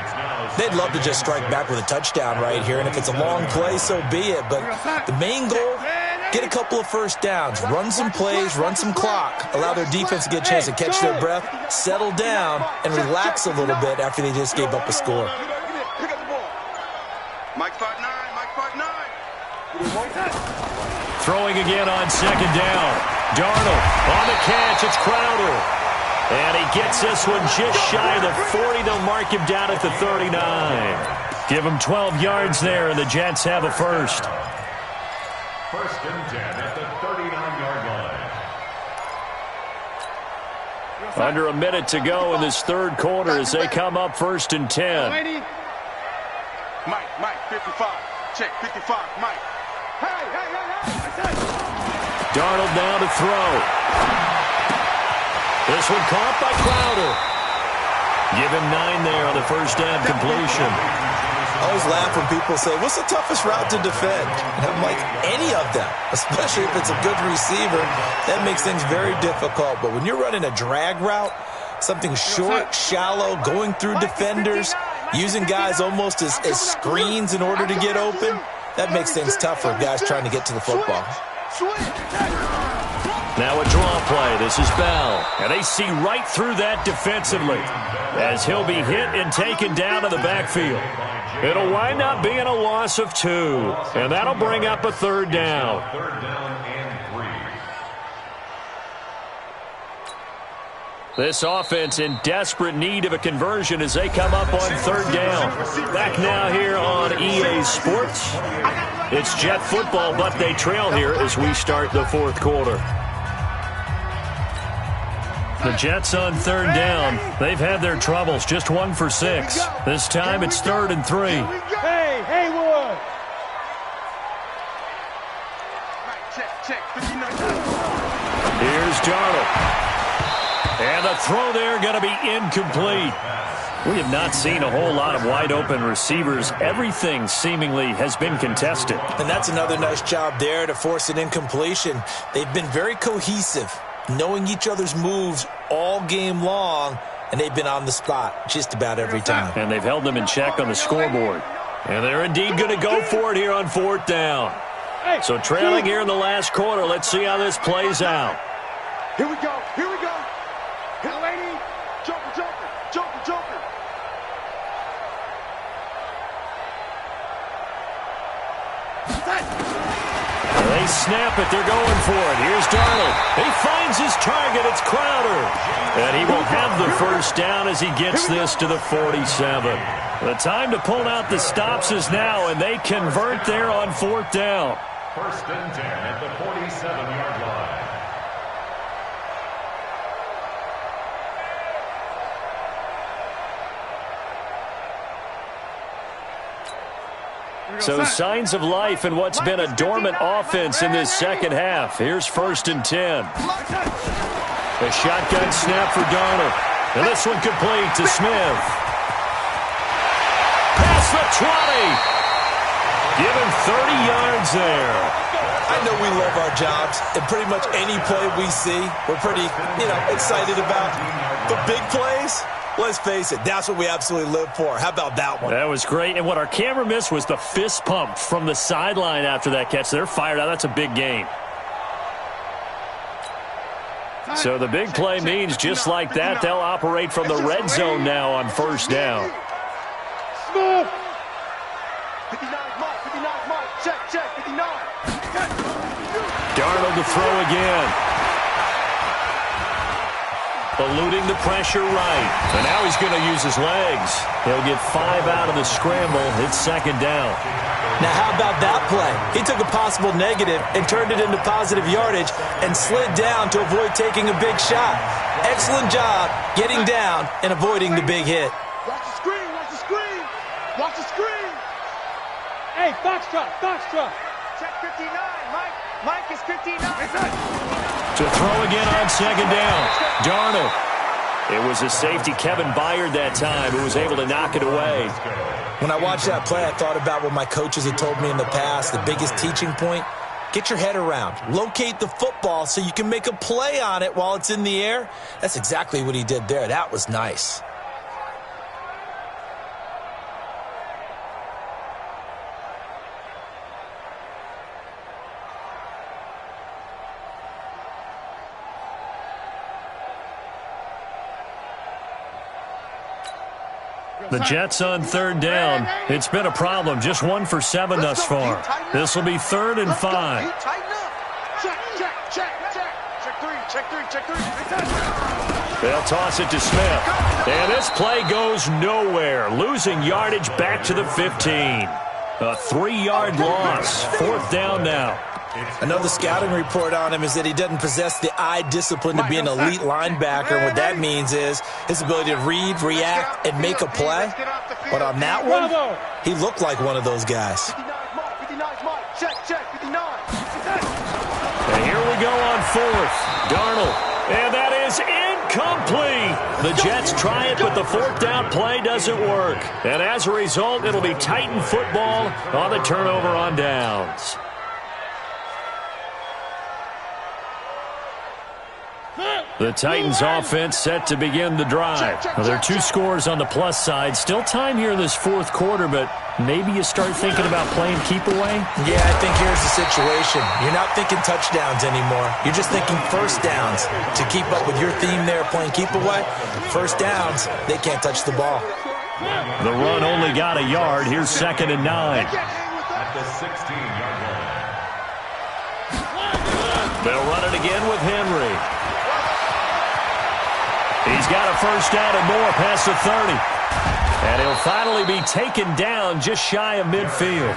They'd love to just strike back with a touchdown right here, and if it's a long play, so be it. But the main goal, get a couple of first downs, run some plays, run some clock, allow their defense to get a chance to catch their breath, settle down, and relax a little bit after they just gave up a score. Mike 5'9", Mike 5'9". Throwing again on second down. Darnold on the catch. It's Crowder. And he gets this one just shy of the 40. They'll mark him down at the 39. Give him 12 yards there, and the Jets have a first. First and 10 at the 39-yard line. Under a minute to go in this third quarter as they come up first and 10. Mike, 55. Check, 55, Mike. Hey. Darnold now to throw. This one caught by Crowder. Give him 9 there on the first down completion. I always laugh when people say, what's the toughest route to defend? And I'm like, any of them, especially if it's a good receiver. That makes things very difficult. But when you're running a drag route, something short, shallow, going through defenders, using guys almost as screens in order to get open, that makes things tougher, guys trying to get to the football. Now a draw play. This is Bell. And they see right through that defensively as he'll be hit and taken down to the backfield. It'll wind up being a loss of 2. And that'll bring up a third down. Third down and 3. This offense in desperate need of a conversion as they come up on third down. Back now here on EA Sports. It's Jet football, but they trail here as we start the fourth quarter. The Jets on third down. They've had their troubles. Just 1 for 6. This time it's 3rd and 3. Hey, Haywood. Check, 59. Here's Darnold. And the throw there going to be incomplete. We have not seen a whole lot of wide open receivers. Everything seemingly has been contested. And that's another nice job there to force an incompletion. They've been very cohesive, knowing each other's moves all game long, and they've been on the spot just about every time. And they've held them in check on the scoreboard. And they're indeed going to go for it here on 4th down. So trailing here in the last quarter. Let's see how this plays out. Here we go. Hit lady. Joker. They snap it. They're going for it. Here's Darnold. He finds his target. It's Crowder. And he will have the first down as he gets this to the 47. The time to pull out the stops is now, and they convert there on 4th down. First and 10 at the 47-yard line. So signs of life in what's been a dormant offense in this second half. Here's 1st and 10. A shotgun snap for Darnold. And this one complete to Smith. Past the 20. Give him 30 yards there. I know we love our jobs, and pretty much any play we see, we're pretty, excited about. The big plays, let's face it, that's what we absolutely live for. How about that one? That was great. And what our camera missed was the fist pump from the sideline after that catch. They're fired out. That's a big game. So the big play means just like that, they'll operate from the red zone now on 1st down. Smith. 59, Mike. Check, 59. Darnold to throw again. Eluding the pressure right. And now he's going to use his legs. He'll get 5 out of the scramble. It's 2nd down. Now, how about that play? He took a possible negative and turned it into positive yardage and slid down to avoid taking a big shot. Excellent job getting down and avoiding the big hit. Watch the screen. Watch the screen. Hey, Foxtrot. Check 59, Mike is 59. To throw again on 2nd down. Darnold. It was a safety, Kevin Byard, that time, who was able to knock it away. When I watched that play, I thought about what my coaches had told me in the past. The biggest teaching point, get your head around. Locate the football so you can make a play on it while it's in the air. That's exactly what he did there. That was nice. The Jets on third down. It's been a problem. Just 1 for 7 thus far. This will be 3rd and 5. They'll toss it to Smith. And this play goes nowhere. Losing yardage back to the 15. A 3-yard loss. 4th down now. Another scouting report on him is that he doesn't possess the eye discipline to be an elite linebacker. And what that means is his ability to read, react, and make a play. But on that one, he looked like one of those guys. And here we go on 4th. Darnold. And that is incomplete. The Jets try it, but the 4th down play doesn't work. And as a result, it'll be Titan football on the turnover on downs. The Titans offense set to begin the drive. Well, there are 2 scores on the plus side. Still time here in this 4th quarter, but maybe you start thinking about playing keep away? Yeah, I think here's the situation. You're not thinking touchdowns anymore. You're just thinking first downs. To keep up with your theme there, playing keep away, first downs, they can't touch the ball. The run only got a yard. Here's 2nd and 9. At the 16-yard line. They'll run it again with Henry. He's got a first down and more past the 30. And he'll finally be taken down just shy of midfield.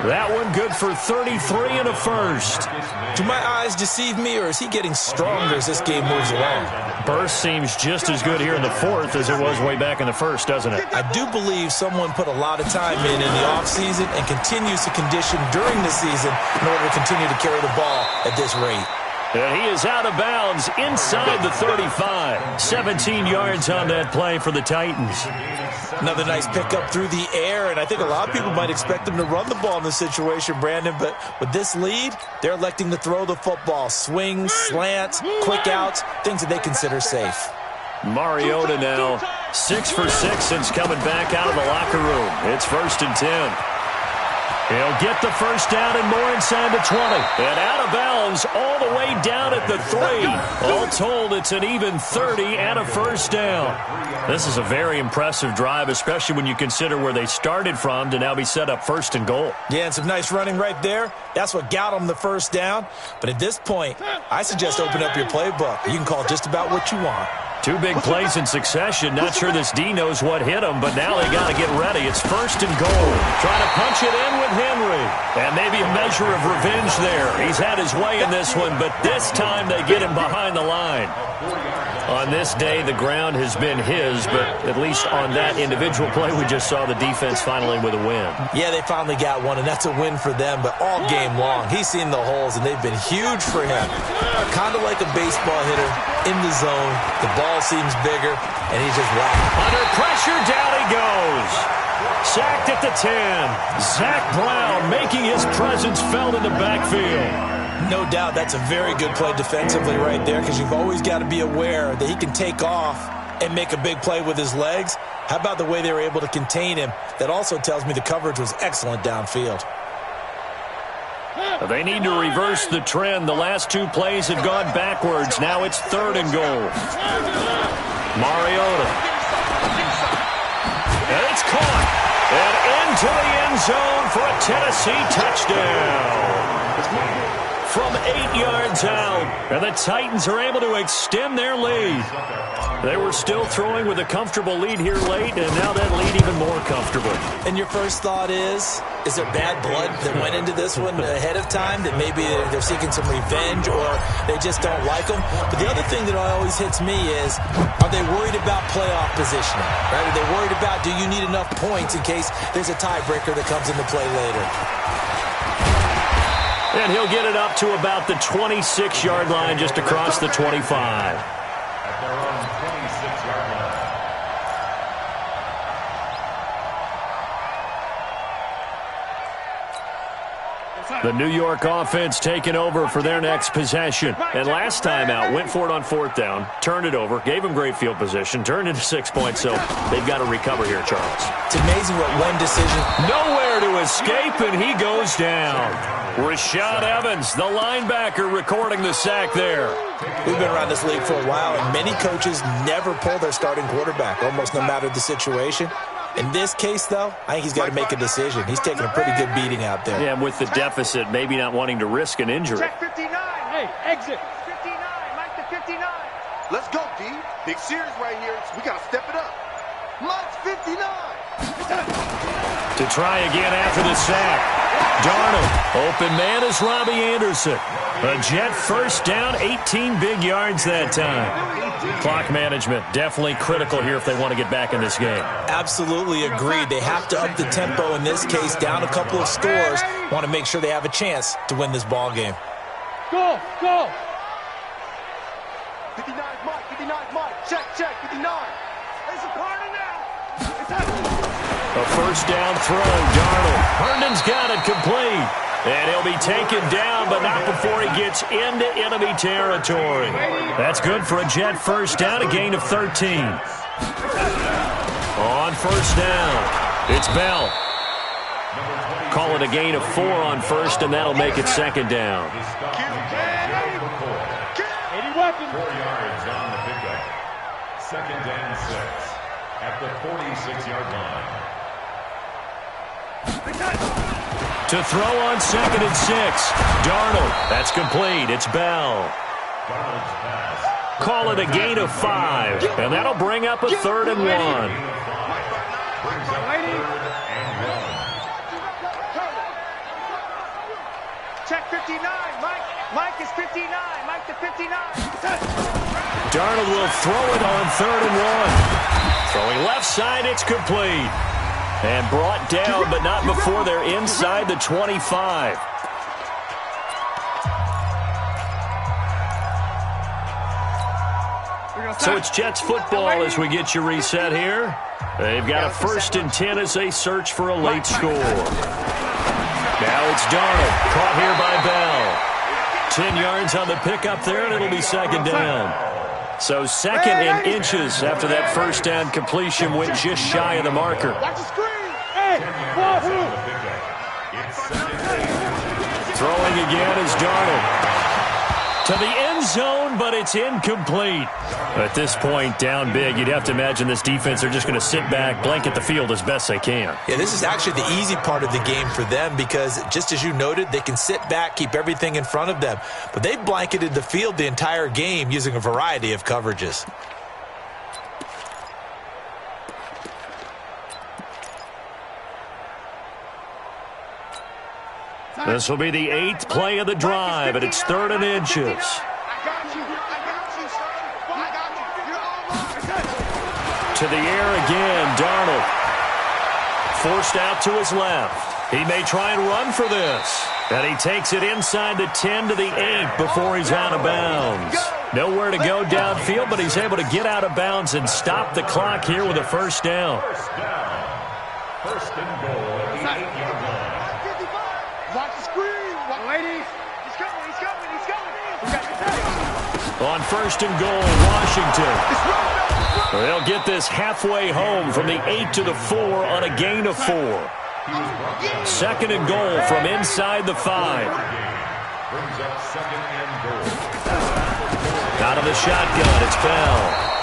That one good for 33 and a first. Do my eyes deceive me, or is he getting stronger as this game moves along? Burst seems just as good here in the 4th as it was way back in the 1st, doesn't it? I do believe someone put a lot of time in the offseason and continues to condition during the season in order to continue to carry the ball at this rate. And he is out of bounds inside the 35. 17 yards on that play for the Titans. Another nice pickup through the air, and I think a lot of people might expect them to run the ball in this situation, Brandon, but with this lead, they're electing to throw the football. Swings, slants, quick outs, things that they consider safe. Mariota now 6 for 6 since coming back out of the locker room. It's 1st and 10. He'll get the first down and more inside the 20. And out of bounds all the way down at the 3. All told, it's an even 30 and a first down. This is a very impressive drive, especially when you consider where they started from to now be set up 1st and goal. Yeah, and some nice running right there. That's what got them the first down. But at this point, I suggest open up your playbook. You can call just about what you want. 2 big plays in succession. Not sure this D knows what hit him, but now they got to get ready. It's 1st and goal. Trying to punch it in with Henry. And maybe a measure of revenge there. He's had his way in this one, but this time they get him behind the line. On this day, the ground has been his, but at least on that individual play, we just saw the defense finally with a win. Yeah, they finally got one, and that's a win for them, but all game long, he's seen the holes, and they've been huge for him. Kind of like a baseball hitter in the zone. The ball seems bigger, and he's just whacking. Under pressure, down he goes. Sacked at the 10. Zach Brown making his presence felt in the backfield. No doubt that's a very good play defensively right there, because you've always got to be aware that he can take off and make a big play with his legs. How about the way they were able to contain him? That also tells me the coverage was excellent downfield. They need to reverse the trend. The last 2 plays have gone backwards. Now it's 3rd and goal. Mariota. And it's caught. And into the end zone for a Tennessee touchdown. From 8 yards out. And the Titans are able to extend their lead. They were still throwing with a comfortable lead here late, and now that lead even more comfortable. And your first thought is there bad blood that went into this one ahead of time, that maybe they're seeking some revenge or they just don't like them? But the other thing that always hits me is, are they worried about playoff positioning? Right? Are they worried about, do you need enough points in case there's a tiebreaker that comes into play later? And he'll get it up to about the 26-yard line, just across the 25. At their own 26-yard line. The New York offense taking over for their next possession. And last time out, went for it on 4th down, turned it over, gave them great field position, turned into 6 points, so they've got to recover here, Charles. It's amazing what one decision. Nowhere there to escape, and he goes down. Rashad Evans, the linebacker, recording the sack there. We've been around this league for a while, and many coaches never pull their starting quarterback, almost no matter the situation. In this case, though, I think he's got to make a decision. He's taking a pretty good beating out there. Yeah, and with the deficit, maybe not wanting to risk an injury. Check 59. Hey, exit. 59. Mike to 59. Let's go, D. Big series right here. We got to step it up. Mike's 59. To try again after the sack. Darnold, open man is Robbie Anderson. A Jet first down, 18 big yards that time. Clock management definitely critical here if they want to get back in this game. Absolutely agreed. They have to up the tempo in this case, down a couple of scores. Want to make sure they have a chance to win this ball game. Go, go. 59 Mike, 59 Mike. Check, 59. It's a party now. A first down throw, Darnold. Herndon's got it complete. And he'll be taken down, but not before he gets into enemy territory. That's good for a Jet first down, a gain of 13. On first down, it's Bell. Call it a gain of 4 on first, and that'll make it second down. 80 weapons. 4 yards on the pickup. Second and 6 at the 46-yard line. To throw on second and 6. Darnold. That's complete. It's Bell. Call it a gain of 5. And that'll bring up a 3rd and 1. Check 59. Mike is 59. Mike to 59. Darnold will throw it on 3rd and 1. Throwing left side, it's complete. And brought down, but not before they're inside the 25. So it's Jets football as we get you reset here. They've got a 1st and 10 as they search for a late score. Now it's Darnold, caught here by Bell. 10 yards on the pickup there, and it'll be second down. So second and inches after that first down completion went just shy of the marker. Throwing again is Darnold. To the end zone, but it's incomplete. At this point, down big, you'd have to imagine this defense are just going to sit back, blanket the field as best they can. Yeah, this is actually the easy part of the game for them because, just as you noted, they can sit back, keep everything in front of them. But they've blanketed the field the entire game using a variety of coverages. This will be the 8th play of the drive, and it's 3rd and inches. To the air again, Darnold. Forced out to his left. He may try and run for this. And he takes it inside the 10 to the 8 before he's out of bounds. Nowhere to go downfield, but he's able to get out of bounds and stop the clock here with a first down. First and goal at the 8-yard line. Watch the screen. Ladies. He's coming. On first and goal, Washington. They'll get this halfway home from the 8 to the 4 on a gain of 4. Second and goal from inside the 5. Brings up second and goal. Out of the shotgun, it's Bell.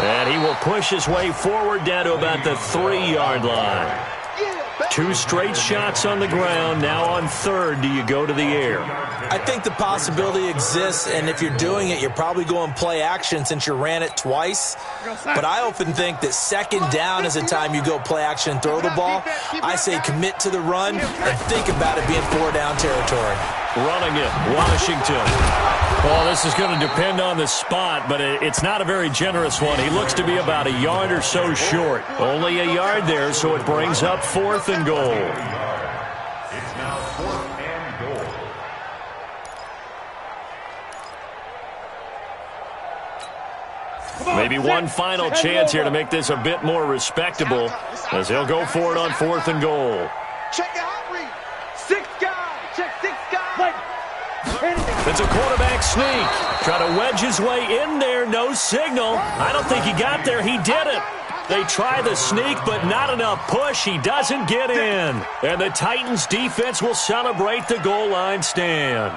And he will push his way forward down to about the 3-yard line. 2 straight shots on the ground. Now on 3rd, do you go to the air? I think the possibility exists, and if you're doing it, you're probably going play action since you ran it twice. But I often think that second down is the time you go play action and throw the ball. I say commit to the run and think about it being 4-down territory. Running it, Washington. Well, this is going to depend on the spot, but it's not a very generous one. He looks to be about a yard or so short. Only a yard there, so it brings up 4th and goal. It's now 4th and goal. Maybe one final chance here to make this a bit more respectable as they'll go for it on 4th and goal. Check the hot read. 6 guys. Check 6 guys. It's a quarterback sneak. Try to wedge his way in there. No signal. I don't think he got there. He did it. They try the sneak, but not enough push. He doesn't get in. And the Titans defense will celebrate the goal line stand.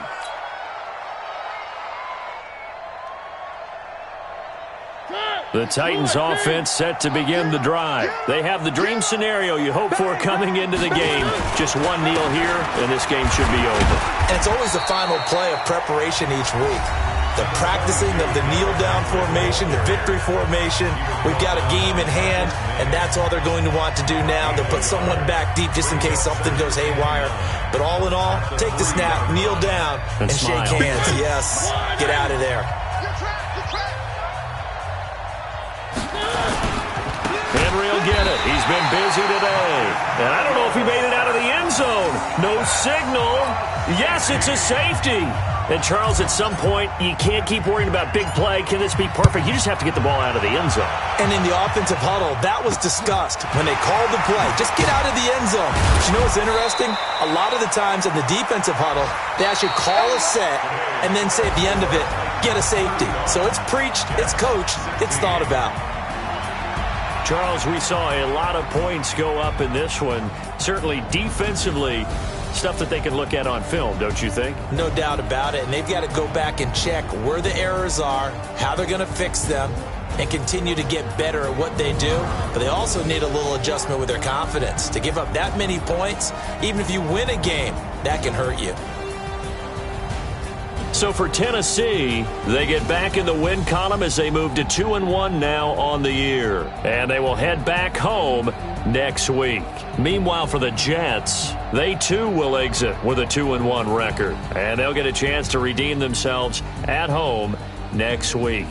The Titans offense set to begin the drive. They have the dream scenario you hope for coming into the game. Just one kneel here, and this game should be over. And it's always the final play of preparation each week. The practicing of the kneel-down formation, the victory formation. We've got a game in hand, and that's all they're going to want to do now. They'll put someone back deep just in case something goes haywire. But all in all, take the snap, kneel down, and shake hands. Yes, get out of there. Henry will get it. He's been busy today. And I don't know if he made it out of the end zone. No signal. Yes, it's a safety. And, Charles, at some point, you can't keep worrying about big play. Can this be perfect? You just have to get the ball out of the end zone. And in the offensive huddle, that was discussed when they called the play. Just get out of the end zone. But you know what's interesting? A lot of the times in the defensive huddle, they actually call a set and then say at the end of it, get a safety. So it's preached, it's coached, it's thought about. Charles, we saw a lot of points go up in this one. Certainly defensively, stuff that they can look at on film, don't you think? No doubt about it. And they've got to go back and check where the errors are, how they're going to fix them, and continue to get better at what they do. But they also need a little adjustment with their confidence. To give up that many points, even if you win a game, that can hurt you. So for Tennessee, they get back in the win column as they move to 2-1 now on the year. And they will head back home next week. Meanwhile, for the Jets, they too will exit with a 2-1 record. And they'll get a chance to redeem themselves at home next week.